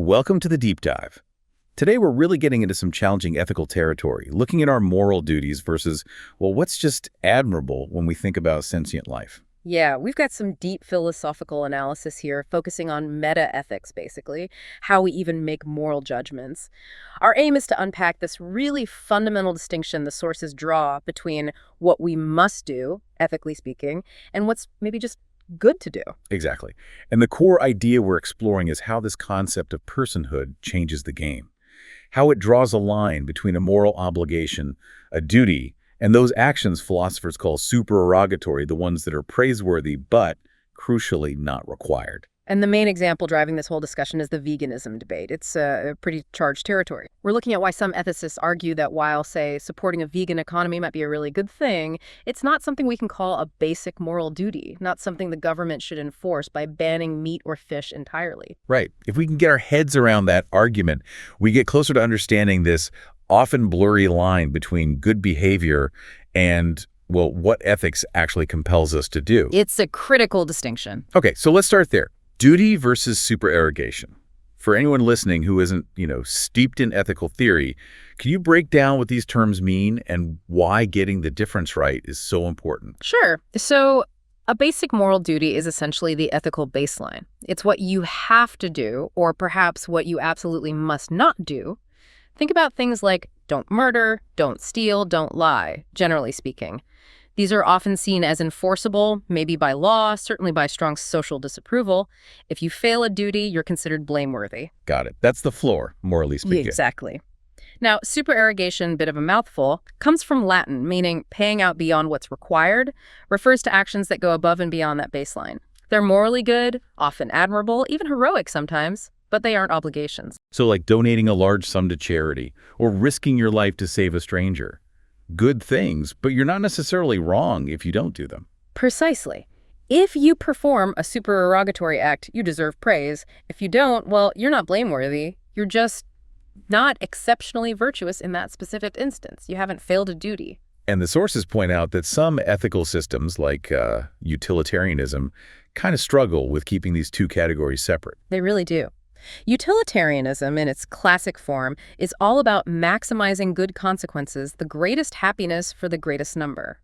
Welcome to the Deep Dive. Today we're really getting into some challenging ethical territory, looking at our moral duties versus, well, what's just admirable when we think about sentient life. Yeah, we've got some deep philosophical analysis here, focusing on meta-ethics, basically, how we even make moral judgments. Our aim is to unpack this really fundamental distinction the sources draw between what we must do, ethically speaking, and what's maybe just good to do. Exactly. And the core idea we're exploring is how this concept of personhood changes the game, how it draws a line between a moral obligation, a duty, and those actions philosophers call supererogatory, the ones that are praiseworthy but, crucially, not required. And the main example driving this whole discussion is the veganism debate. It's a pretty charged territory. We're looking at why some ethicists argue that while, say, supporting a vegan economy might be a really good thing, it's not something we can call a basic moral duty, not something the government should enforce by banning meat or fish entirely. Right. If we can get our heads around that argument, we get closer to understanding this often blurry line between good behavior and, well, what ethics actually compels us to do. It's a critical distinction. Okay, so let's start there. Duty versus supererogation. For anyone listening who isn't, steeped in ethical theory, can you break down what these terms mean and why getting the difference right is so important? Sure. So a basic moral duty is essentially the ethical baseline. It's what you have to do, or perhaps what you absolutely must not do. Think about things like don't murder, don't steal, don't lie, generally speaking. These are often seen as enforceable, maybe by law, certainly by strong social disapproval. If you fail a duty, you're considered blameworthy. Got it. That's the floor, morally speaking. Exactly. Now, supererogation, bit of a mouthful, comes from Latin, meaning paying out beyond what's required, refers to actions that go above and beyond that baseline. They're morally good, often admirable, even heroic sometimes, but they aren't obligations. So like donating a large sum to charity or risking your life to save a stranger. Good things, but you're not necessarily wrong if you don't do them. Precisely. If you perform a supererogatory act, you deserve praise. If you don't, well, you're not blameworthy. You're just not exceptionally virtuous in that specific instance. You haven't failed a duty. And the sources point out that some ethical systems, like utilitarianism, kind of struggle with keeping these two categories separate. They really do. Utilitarianism, in its classic form, is all about maximizing good consequences, the greatest happiness for the greatest number.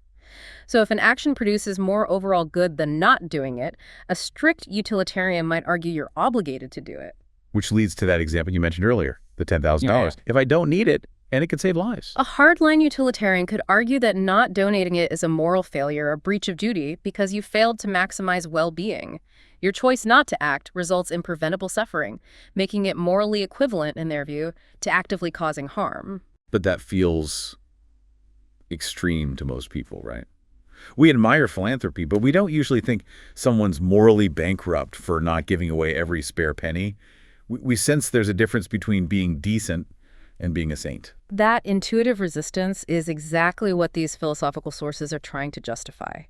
So if an action produces more overall good than not doing it, a strict utilitarian might argue you're obligated to do it. Which leads to that example you mentioned earlier, the $10,000. Yeah. If I don't need it, and it could save lives. A hardline utilitarian could argue that not donating it is a moral failure, a breach of duty, because you failed to maximize well-being. Your choice not to act results in preventable suffering, making it morally equivalent, in their view, to actively causing harm. But that feels extreme to most people, right? We admire philanthropy, but we don't usually think someone's morally bankrupt for not giving away every spare penny. We sense there's a difference between being decent and being a saint. That intuitive resistance is exactly what these philosophical sources are trying to justify.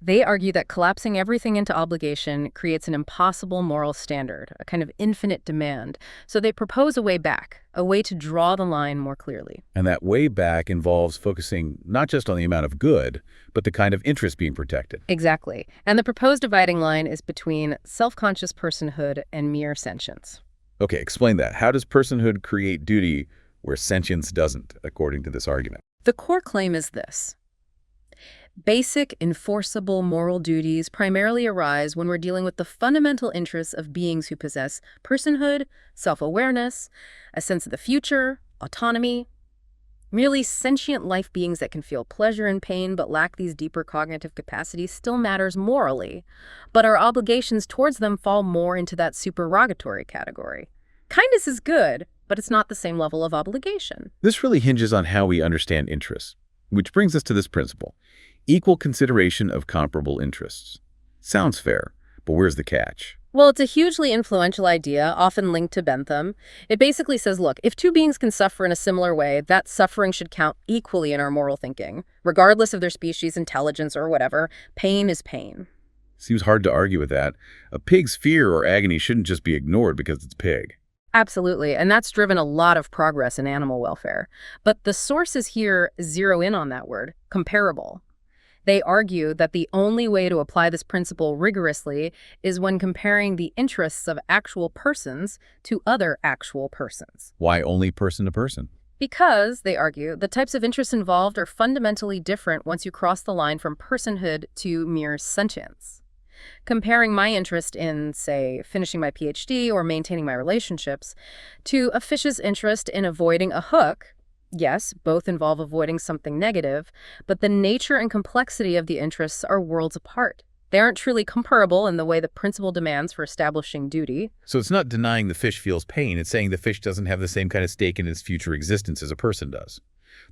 They argue that collapsing everything into obligation creates an impossible moral standard, a kind of infinite demand. So they propose a way back, a way to draw the line more clearly. And that way back involves focusing not just on the amount of good, but the kind of interest being protected. Exactly. And the proposed dividing line is between self-conscious personhood and mere sentience. Okay, explain that. How does personhood create duty where sentience doesn't, according to this argument? The core claim is this. Basic, enforceable moral duties primarily arise when we're dealing with the fundamental interests of beings who possess personhood, self-awareness, a sense of the future, autonomy. Merely sentient life beings that can feel pleasure and pain but lack these deeper cognitive capacities still matters morally, but our obligations towards them fall more into that supererogatory category. Kindness is good, but it's not the same level of obligation. This really hinges on how we understand interests, which brings us to this principle. Equal consideration of comparable interests. Sounds fair, but where's the catch? Well, it's a hugely influential idea, often linked to Bentham. It basically says, look, if two beings can suffer in a similar way, that suffering should count equally in our moral thinking. Regardless of their species, intelligence, or whatever, pain is pain. Seems hard to argue with that. A pig's fear or agony shouldn't just be ignored because it's pig. Absolutely, and that's driven a lot of progress in animal welfare. But the sources here zero in on that word, comparable. They argue that the only way to apply this principle rigorously is when comparing the interests of actual persons to other actual persons. Why only person to person? Because, they argue, the types of interests involved are fundamentally different once you cross the line from personhood to mere sentience. Comparing my interest in, say, finishing my PhD or maintaining my relationships to a fish's interest in avoiding a hook, yes, both involve avoiding something negative, but the nature and complexity of the interests are worlds apart. They aren't truly comparable in the way the principle demands for establishing duty. So it's not denying the fish feels pain, it's saying the fish doesn't have the same kind of stake in its future existence as a person does.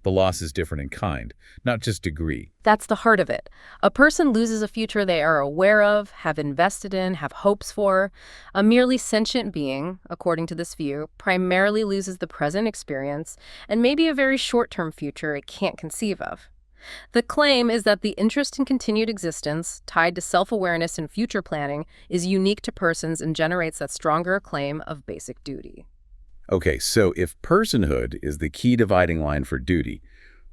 The loss is different in kind, not just degree. That's the heart of it. A person loses a future they are aware of, have invested in, have hopes for. A merely sentient being, according to this view, primarily loses the present experience and maybe a very short-term future it can't conceive of. The claim is that the interest in continued existence, tied to self-awareness and future planning, is unique to persons and generates that stronger claim of basic duty. Okay, so if personhood is the key dividing line for duty,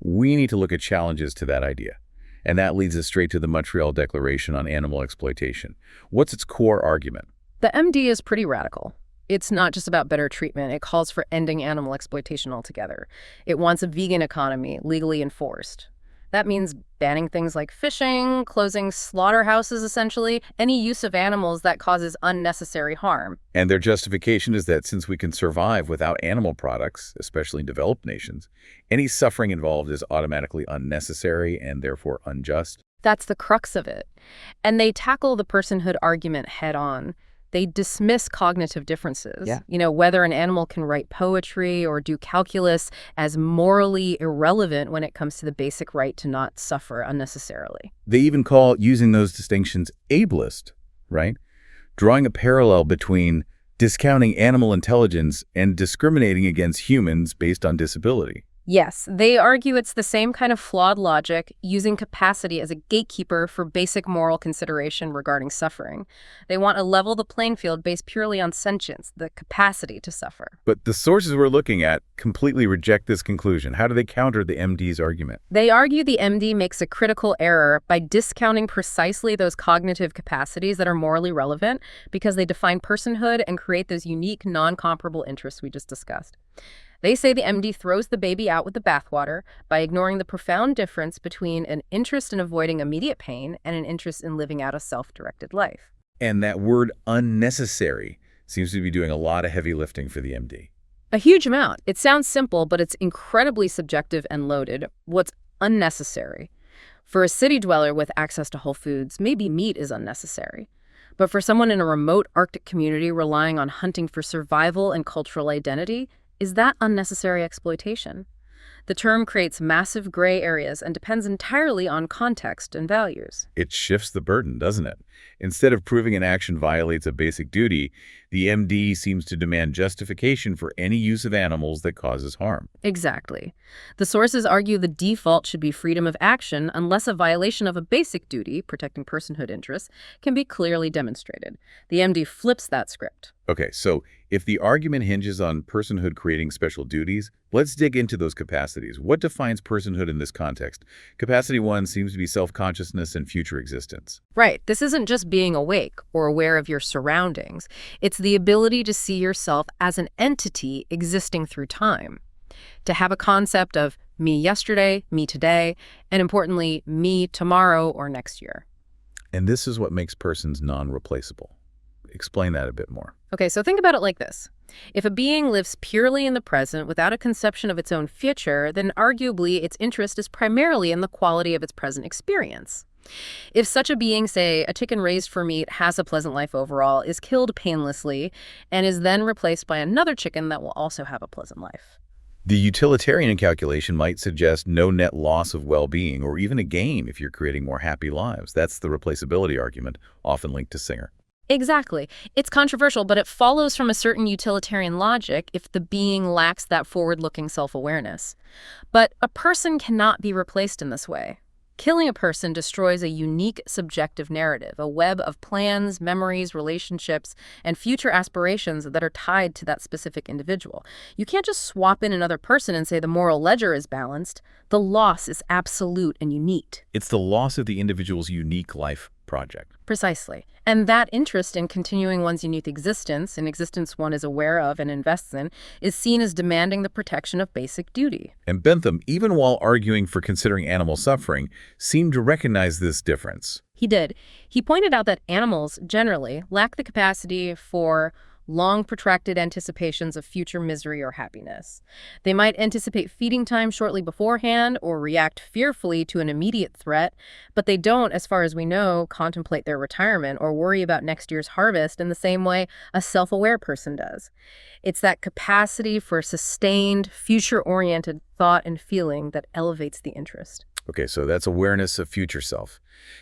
we need to look at challenges to that idea. And that leads us straight to the Montreal Declaration on animal exploitation. What's its core argument? The MD is pretty radical. It's not just about better treatment. It calls for ending animal exploitation altogether. It wants a vegan economy, legally enforced. That means banning things like fishing, closing slaughterhouses, essentially, any use of animals that causes unnecessary harm. And their justification is that since we can survive without animal products, especially in developed nations, any suffering involved is automatically unnecessary and therefore unjust. That's the crux of it. And they tackle the personhood argument head on. They dismiss cognitive differences. Yeah. Whether an animal can write poetry or do calculus as morally irrelevant when it comes to the basic right to not suffer unnecessarily. They even call using those distinctions ableist, right? Drawing a parallel between discounting animal intelligence and discriminating against humans based on disability. Yes, they argue it's the same kind of flawed logic, using capacity as a gatekeeper for basic moral consideration regarding suffering. They want to level the playing field based purely on sentience, the capacity to suffer. But the sources we're looking at completely reject this conclusion. How do they counter the MD's argument? They argue the MD makes a critical error by discounting precisely those cognitive capacities that are morally relevant because they define personhood and create those unique, non-comparable interests we just discussed. They say the MD throws the baby out with the bathwater by ignoring the profound difference between an interest in avoiding immediate pain and an interest in living out a self-directed life. And that word unnecessary seems to be doing a lot of heavy lifting for the MD. A huge amount. It sounds simple, but it's incredibly subjective and loaded. What's unnecessary? For a city dweller with access to whole foods, maybe meat is unnecessary. But for someone in a remote Arctic community relying on hunting for survival and cultural identity, is that unnecessary exploitation? The term creates massive gray areas and depends entirely on context and values. It shifts the burden, doesn't it? Instead of proving an action violates a basic duty, the MD seems to demand justification for any use of animals that causes harm. Exactly. The sources argue the default should be freedom of action unless a violation of a basic duty, protecting personhood interests, can be clearly demonstrated. The MD flips that script. Okay, so if the argument hinges on personhood creating special duties, let's dig into those capacities. What defines personhood in this context? Capacity 1 seems to be self-consciousness and future existence. Right. This isn't just being awake or aware of your surroundings. It's the ability to see yourself as an entity existing through time. To have a concept of me yesterday, me today, and importantly, me tomorrow or next year. And this is what makes persons non-replaceable. Explain that a bit more. Okay, so think about it like this. If a being lives purely in the present without a conception of its own future, then arguably its interest is primarily in the quality of its present experience. If such a being, say, a chicken raised for meat, has a pleasant life overall, is killed painlessly, and is then replaced by another chicken that will also have a pleasant life. The utilitarian calculation might suggest no net loss of well-being or even a gain if you're creating more happy lives. That's the replaceability argument, often linked to Singer. Exactly. It's controversial, but it follows from a certain utilitarian logic if the being lacks that forward-looking self-awareness. But a person cannot be replaced in this way. Killing a person destroys a unique subjective narrative, a web of plans, memories, relationships, and future aspirations that are tied to that specific individual. You can't just swap in another person and say the moral ledger is balanced. The loss is absolute and unique. It's the loss of the individual's unique life project. Precisely. And that interest in continuing one's unique existence, an existence one is aware of and invests in, is seen as demanding the protection of basic duty. And Bentham, even while arguing for considering animal suffering, seemed to recognize this difference. He did. He pointed out that animals, generally, lack the capacity for long, protracted anticipations of future misery or happiness. They might anticipate feeding time shortly beforehand or react fearfully to an immediate threat, but they don't, as far as we know, contemplate their retirement or worry about next year's harvest in the same way a self-aware person does. It's that capacity for sustained, future-oriented thought and feeling that elevates the interest. Okay, so that's awareness of future self.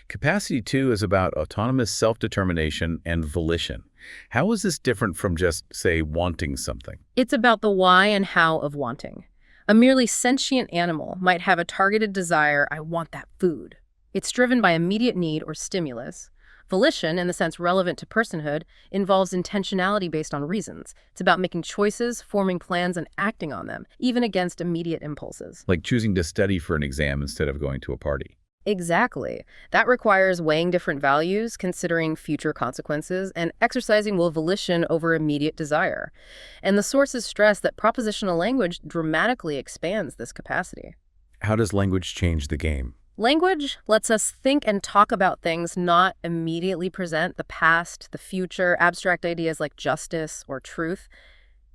Capacity 2 is about autonomous self-determination and volition. How is this different from just, say, wanting something? It's about the why and how of wanting. A merely sentient animal might have a targeted desire, I want that food. It's driven by immediate need or stimulus. Volition, in the sense relevant to personhood, involves intentionality based on reasons. It's about making choices, forming plans, and acting on them, even against immediate impulses. Like choosing to study for an exam instead of going to a party. Exactly. That requires weighing different values, considering future consequences, and exercising will volition over immediate desire. And the sources stress that propositional language dramatically expands this capacity. How does language change the game? Language lets us think and talk about things, not immediately present the past, the future, abstract ideas like justice or truth.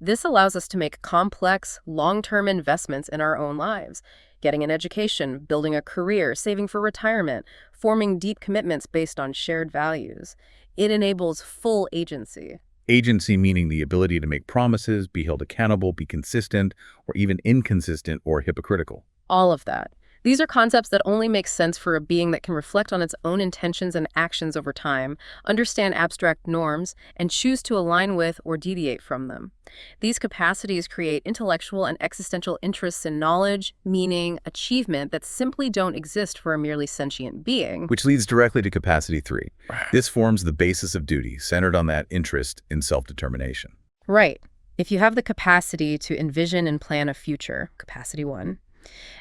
This allows us to make complex, long-term investments in our own lives. Getting an education, building a career, saving for retirement, forming deep commitments based on shared values. It enables full agency. Agency meaning the ability to make promises, be held accountable, be consistent, or even inconsistent or hypocritical. All of that. These are concepts that only make sense for a being that can reflect on its own intentions and actions over time, understand abstract norms, and choose to align with or deviate from them. These capacities create intellectual and existential interests in knowledge, meaning, achievement that simply don't exist for a merely sentient being. Which leads directly to capacity 3. This forms the basis of duty, centered on that interest in self-determination. Right. If you have the capacity to envision and plan a future, capacity 1,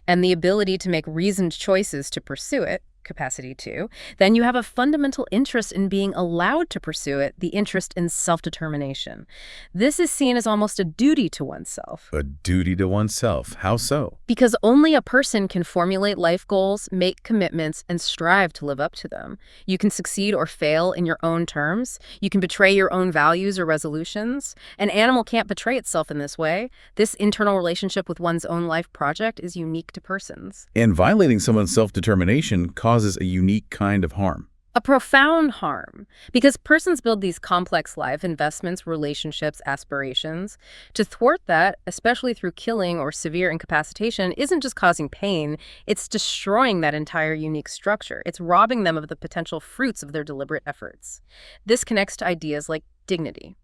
and the ability to make reasoned choices to pursue it, capacity 2, then you have a fundamental interest in being allowed to pursue it, the interest in self-determination. This is seen as almost a duty to oneself. A duty to oneself. How so? Because only a person can formulate life goals, make commitments, and strive to live up to them. You can succeed or fail in your own terms. You can betray your own values or resolutions. An animal can't betray itself in this way. This internal relationship with one's own life project is unique to persons. And violating someone's self-determination causes a unique kind of harm. A profound harm, because persons build these complex life investments, relationships, aspirations. To thwart that, especially through killing or severe incapacitation, isn't just causing pain, it's destroying that entire unique structure. It's robbing them of the potential fruits of their deliberate efforts. This connects to ideas like dignity.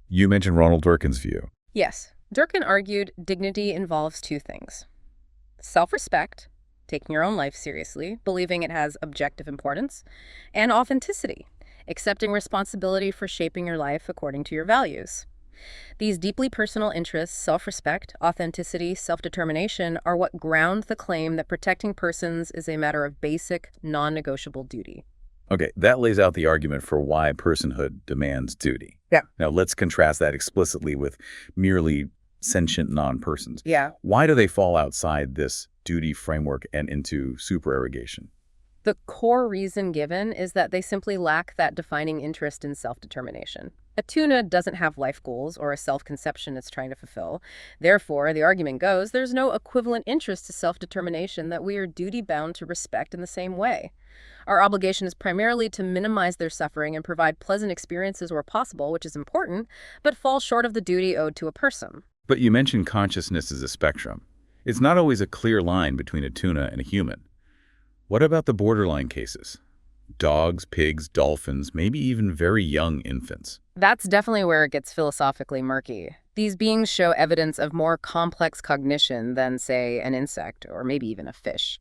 You mentioned Ronald Dworkin's view. Yes, Dworkin argued dignity involves two things: self-respect, taking your own life seriously, believing it has objective importance, and authenticity, accepting responsibility for shaping your life according to your values. These deeply personal interests, self-respect, authenticity, self-determination, are what ground the claim that protecting persons is a matter of basic, non-negotiable duty. Okay, that lays out the argument for why personhood demands duty. Yeah. Now let's contrast that explicitly with merely sentient non-persons. Yeah. Why do they fall outside this duty framework and into supererogation? The core reason given is that they simply lack that defining interest in self-determination. A tuna doesn't have life goals or a self-conception it's trying to fulfill. Therefore, the argument goes, there's no equivalent interest to self-determination that we are duty-bound to respect in the same way. Our obligation is primarily to minimize their suffering and provide pleasant experiences where possible, which is important, but falls short of the duty owed to a person. But you mentioned consciousness as a spectrum. It's not always a clear line between a tuna and a human. What about the borderline cases? Dogs, pigs, dolphins, maybe even very young infants. That's definitely where it gets philosophically murky. These beings show evidence of more complex cognition than, say, an insect or maybe even a fish.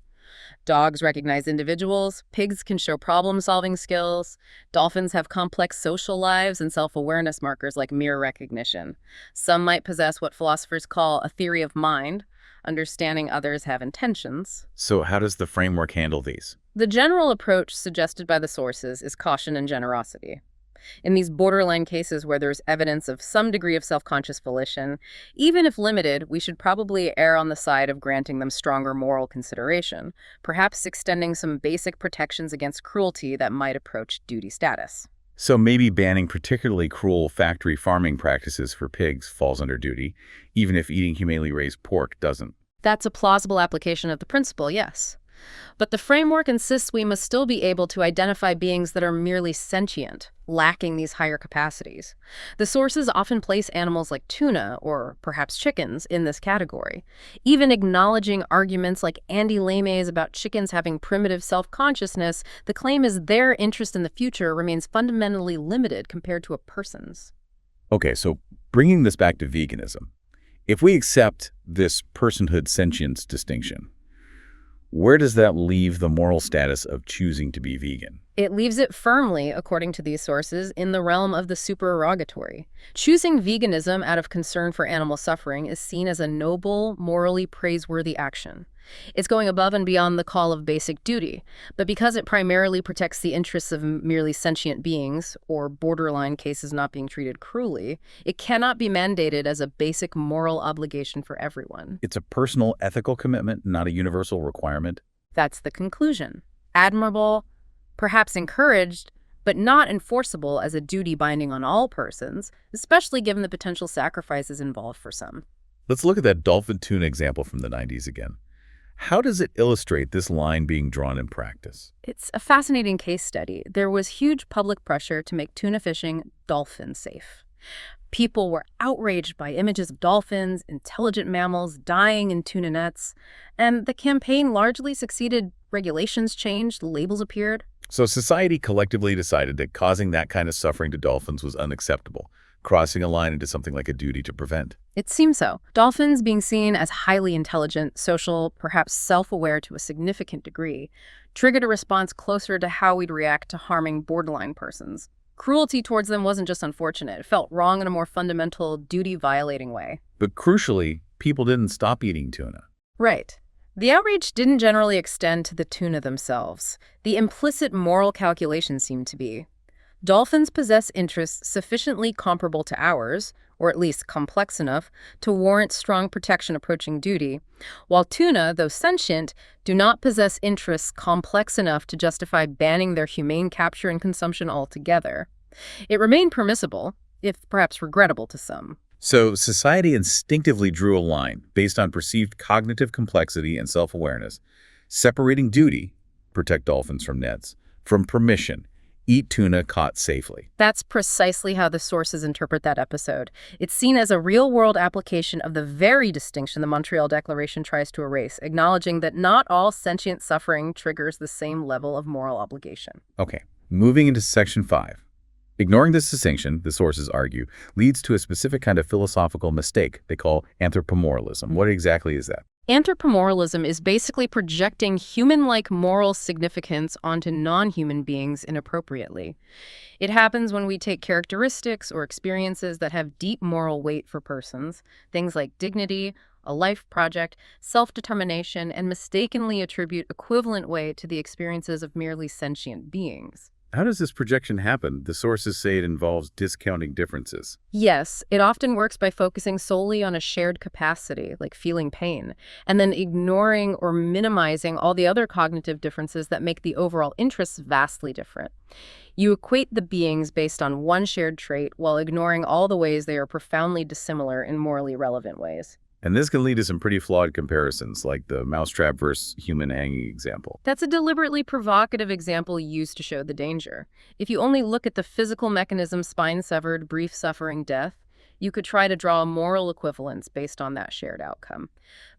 Dogs recognize individuals, pigs can show problem-solving skills, dolphins have complex social lives and self-awareness markers like mirror recognition. Some might possess what philosophers call a theory of mind, understanding others have intentions. So how does the framework handle these? The general approach suggested by the sources is caution and generosity. In these borderline cases where there's evidence of some degree of self-conscious volition, even if limited, we should probably err on the side of granting them stronger moral consideration, perhaps extending some basic protections against cruelty that might approach duty status. So maybe banning particularly cruel factory farming practices for pigs falls under duty, even if eating humanely raised pork doesn't. That's a plausible application of the principle, yes. But the framework insists we must still be able to identify beings that are merely sentient, lacking these higher capacities. The sources often place animals like tuna, or perhaps chickens, in this category, even acknowledging arguments like Andy Lame's about chickens having primitive self-consciousness. The claim is their interest in the future remains fundamentally limited compared to a person's. Okay, so bringing this back to veganism, if we accept this personhood sentience distinction, where does that leave the moral status of choosing to be vegan? It leaves it firmly, according to these sources, in the realm of the supererogatory. Choosing veganism out of concern for animal suffering is seen as a noble, morally praiseworthy action. It's going above and beyond the call of basic duty, but because it primarily protects the interests of merely sentient beings, or borderline cases not being treated cruelly, it cannot be mandated as a basic moral obligation for everyone. It's a personal ethical commitment, not a universal requirement. That's the conclusion. Admirable, perhaps encouraged, but not enforceable as a duty binding on all persons, especially given the potential sacrifices involved for some. Let's look at that dolphin tuna example from the 90s again. How does it illustrate this line being drawn in practice? It's a fascinating case study. There was huge public pressure to make tuna fishing dolphin safe. People were outraged by images of dolphins, intelligent mammals, dying in tuna nets, and the campaign largely succeeded. Regulations changed, labels appeared. So society collectively decided that causing that kind of suffering to dolphins was unacceptable, crossing a line into something like a duty to prevent. It seems so. Dolphins, being seen as highly intelligent, social, perhaps self-aware to a significant degree, triggered a response closer to how we'd react to harming borderline persons. Cruelty towards them wasn't just unfortunate. It felt wrong in a more fundamental, duty-violating way. But crucially, people didn't stop eating tuna. Right. The outrage didn't generally extend to the tuna themselves. The implicit moral calculation seemed to be, dolphins possess interests sufficiently comparable to ours, or at least complex enough, to warrant strong protection approaching duty, while tuna, though sentient, do not possess interests complex enough to justify banning their humane capture and consumption altogether. It remained permissible, if perhaps regrettable to some. So society instinctively drew a line based on perceived cognitive complexity and self-awareness, separating duty, protect dolphins from nets, from permission, eat tuna caught safely. That's precisely how the sources interpret that episode. It's seen as a real-world application of the very distinction the Montreal Declaration tries to erase, acknowledging that not all sentient suffering triggers the same level of moral obligation. Okay, moving into Section 5. Ignoring this distinction, the sources argue, leads to a specific kind of philosophical mistake they call anthropomoralism. What exactly is that? Anthropomoralism is basically projecting human-like moral significance onto non-human beings inappropriately. It happens when we take characteristics or experiences that have deep moral weight for persons, things like dignity, a life project, self-determination, and mistakenly attribute equivalent weight to the experiences of merely sentient beings. How does this projection happen? The sources say it involves discounting differences. Yes, it often works by focusing solely on a shared capacity, like feeling pain, and then ignoring or minimizing all the other cognitive differences that make the overall interests vastly different. You equate the beings based on one shared trait while ignoring all the ways they are profoundly dissimilar in morally relevant ways. And this can lead to some pretty flawed comparisons, like the mousetrap versus human hanging example. That's a deliberately provocative example used to show the danger. If you only look at the physical mechanism, spine severed, brief suffering, death, you could try to draw a moral equivalence based on that shared outcome.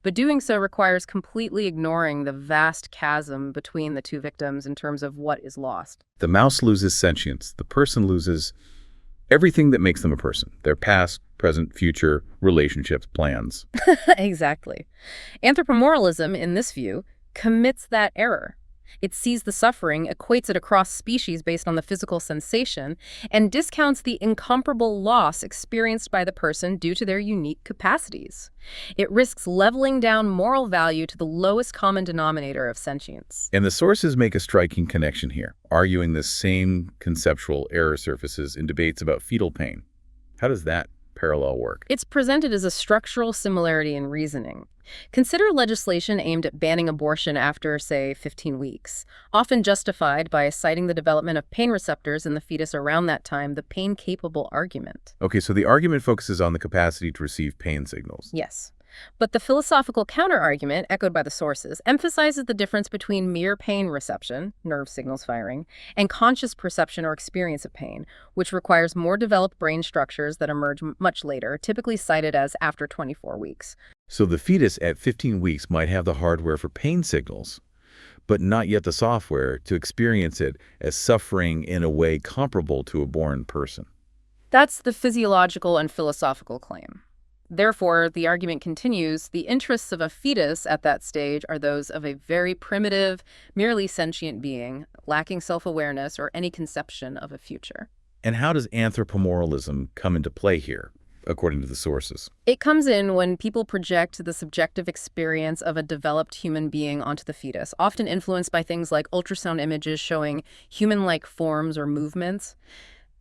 But doing so requires completely ignoring the vast chasm between the two victims in terms of what is lost. The mouse loses sentience. The person loses everything that makes them a person. Their past, present, future, relationships, plans. Exactly. Anthropomoralism, in this view, commits that error. It sees the suffering, equates it across species based on the physical sensation, and discounts the incomparable loss experienced by the person due to their unique capacities. It risks leveling down moral value to the lowest common denominator of sentience. And the sources make a striking connection here, arguing the same conceptual error surfaces in debates about fetal pain. How does that parallel work? It's presented as a structural similarity in reasoning. Consider legislation aimed at banning abortion after, say, 15 weeks, often justified by citing the development of pain receptors in the fetus around that time, the pain-capable argument. Okay, so the argument focuses on the capacity to receive pain signals. Yes. But the philosophical counterargument, echoed by the sources, emphasizes the difference between mere pain reception, nerve signals firing, and conscious perception or experience of pain, which requires more developed brain structures that emerge much later, typically cited as after 24 weeks. So the fetus at 15 weeks might have the hardware for pain signals, but not yet the software to experience it as suffering in a way comparable to a born person. That's the physiological and philosophical claim. Therefore, the argument continues, the interests of a fetus at that stage are those of a very primitive, merely sentient being, lacking self-awareness or any conception of a future. And how does anthropomoralism come into play here, according to the sources? It comes in when people project the subjective experience of a developed human being onto the fetus, often influenced by things like ultrasound images showing human-like forms or movements.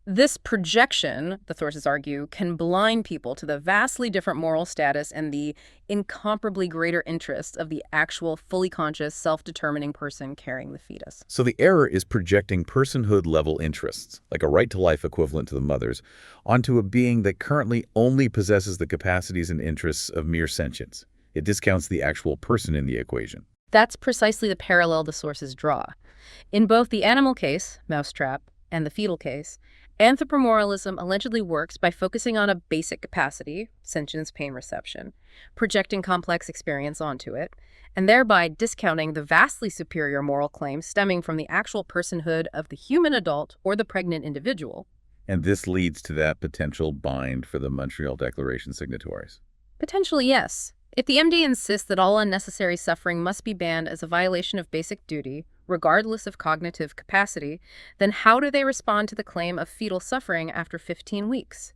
This projection, the sources argue, can blind people to the vastly different moral status and the incomparably greater interests of the actual, fully conscious, self-determining person carrying the fetus. So the error is projecting personhood-level interests, like a right-to-life equivalent to the mother's, onto a being that currently only possesses the capacities and interests of mere sentience. It discounts the actual person in the equation. That's precisely the parallel the sources draw. In both the animal case, mousetrap, and the fetal case, anthropomoralism allegedly works by focusing on a basic capacity, sentience, pain reception, projecting complex experience onto it, and thereby discounting the vastly superior moral claims stemming from the actual personhood of the human adult or the pregnant individual. And this leads to that potential bind for the Montreal Declaration signatories. Potentially, yes. If the MD insists that all unnecessary suffering must be banned as a violation of basic duty, regardless of cognitive capacity, then how do they respond to the claim of fetal suffering after 15 weeks?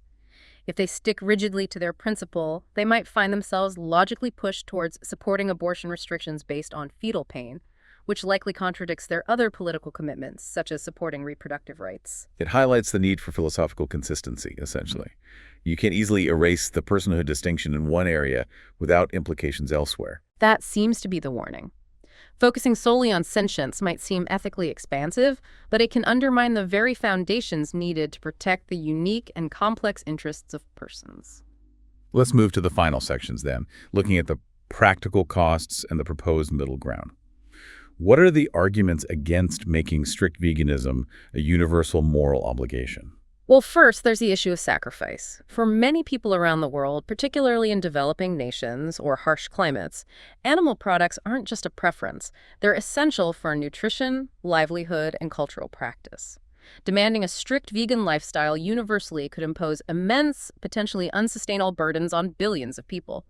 If they stick rigidly to their principle, they might find themselves logically pushed towards supporting abortion restrictions based on fetal pain, which likely contradicts their other political commitments, such as supporting reproductive rights. It highlights the need for philosophical consistency, essentially. You can't easily erase the personhood distinction in one area without implications elsewhere. That seems to be the warning. Focusing solely on sentience might seem ethically expansive, but it can undermine the very foundations needed to protect the unique and complex interests of persons. Let's move to the final sections then, looking at the practical costs and the proposed middle ground. What are the arguments against making strict veganism a universal moral obligation? Well, first, there's the issue of sacrifice. For many people around the world, particularly in developing nations or harsh climates, animal products aren't just a preference. They're essential for nutrition, livelihood, and cultural practice. Demanding a strict vegan lifestyle universally could impose immense, potentially unsustainable burdens on billions of people.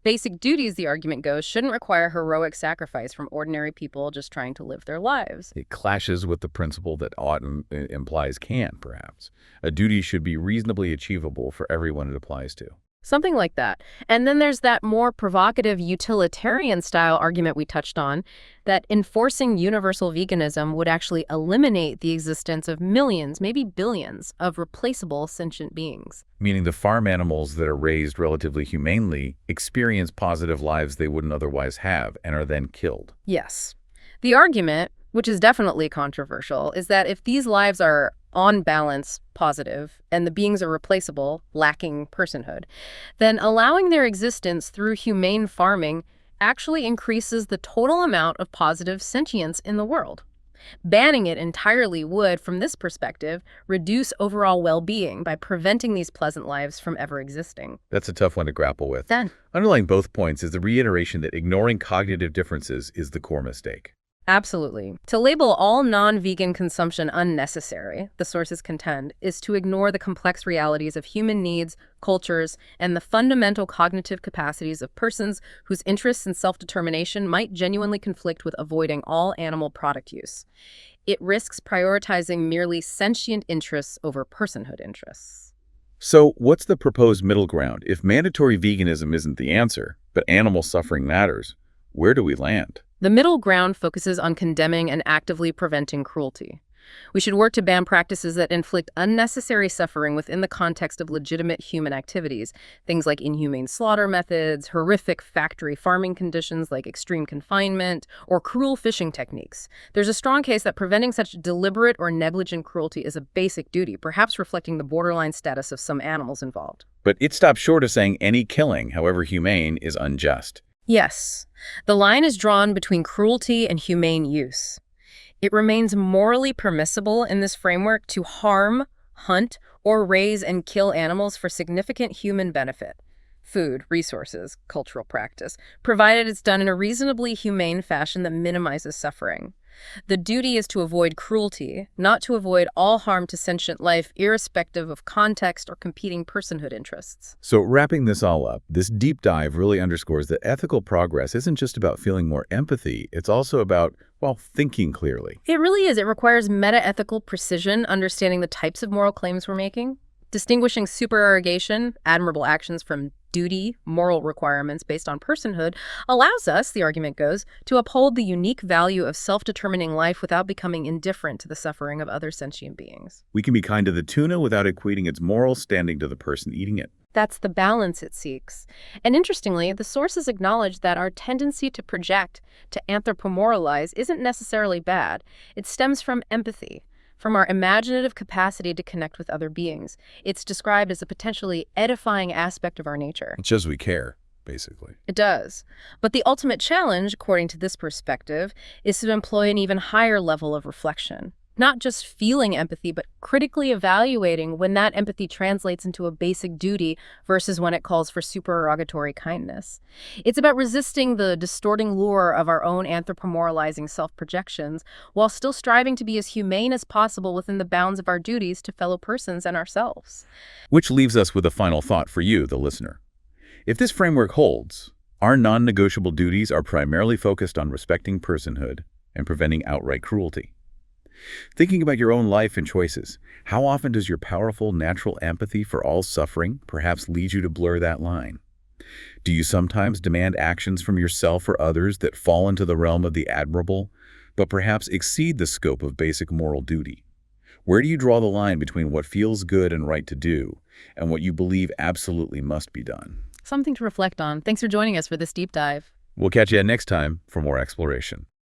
Basic duties, the argument goes, shouldn't require heroic sacrifice from ordinary people just trying to live their lives. It clashes with the principle that ought implies can, perhaps. A duty should be reasonably achievable for everyone it applies to. Something like that. And then there's that more provocative utilitarian-style argument we touched on, that enforcing universal veganism would actually eliminate the existence of millions, maybe billions, of replaceable sentient beings. Meaning the farm animals that are raised relatively humanely experience positive lives they wouldn't otherwise have and are then killed. Yes. The argument, which is definitely controversial, is that if these lives are on balance positive and the beings are replaceable, lacking personhood, then allowing their existence through humane farming actually increases the total amount of positive sentience in the world. Banning it entirely would, from this perspective, reduce overall well-being by preventing these pleasant lives from ever existing. That's a tough one to grapple with. Then, Underlying both points is the reiteration that ignoring cognitive differences is the core mistake. Absolutely. To label all non-vegan consumption unnecessary, the sources contend, is to ignore the complex realities of human needs, cultures, and the fundamental cognitive capacities of persons whose interests and self-determination might genuinely conflict with avoiding all animal product use. It risks prioritizing merely sentient interests over personhood interests. So what's the proposed middle ground? If mandatory veganism isn't the answer, but animal suffering matters, where do we land? The middle ground focuses on condemning and actively preventing cruelty. We should work to ban practices that inflict unnecessary suffering within the context of legitimate human activities, things like inhumane slaughter methods, horrific factory farming conditions like extreme confinement, or cruel fishing techniques. There's a strong case that preventing such deliberate or negligent cruelty is a basic duty, perhaps reflecting the borderline status of some animals involved. But it stops short of saying any killing, however humane, is unjust. Yes, the line is drawn between cruelty and humane use. It remains morally permissible in this framework to harm, hunt, or raise and kill animals for significant human benefit, food, resources, cultural practice, provided it's done in a reasonably humane fashion that minimizes suffering. The duty is to avoid cruelty, not to avoid all harm to sentient life, irrespective of context or competing personhood interests. So wrapping this all up, this deep dive really underscores that ethical progress isn't just about feeling more empathy, it's also about, well, thinking clearly. It really is. It requires meta-ethical precision, understanding the types of moral claims we're making, distinguishing supererogation, admirable actions, from duty, moral requirements based on personhood, allows us, the argument goes, to uphold the unique value of self-determining life without becoming indifferent to the suffering of other sentient beings. We can be kind to the tuna without equating its moral standing to the person eating it. That's the balance it seeks. And interestingly, the sources acknowledge that our tendency to project, to anthropomoralize, isn't necessarily bad. It stems from empathy, from our imaginative capacity to connect with other beings. It's described as a potentially edifying aspect of our nature. It shows we care, basically. It does. But the ultimate challenge, according to this perspective, is to employ an even higher level of reflection. Not just feeling empathy, but critically evaluating when that empathy translates into a basic duty versus when it calls for supererogatory kindness. It's about resisting the distorting lure of our own anthropomoralizing self-projections while still striving to be as humane as possible within the bounds of our duties to fellow persons and ourselves. Which leaves us with a final thought for you, the listener. If this framework holds, our non-negotiable duties are primarily focused on respecting personhood and preventing outright cruelty. Thinking about your own life and choices, how often does your powerful natural empathy for all suffering perhaps lead you to blur that line? Do you sometimes demand actions from yourself or others that fall into the realm of the admirable, but perhaps exceed the scope of basic moral duty? Where do you draw the line between what feels good and right to do and what you believe absolutely must be done? Something to reflect on. Thanks for joining us for this deep dive. We'll catch you next time for more exploration.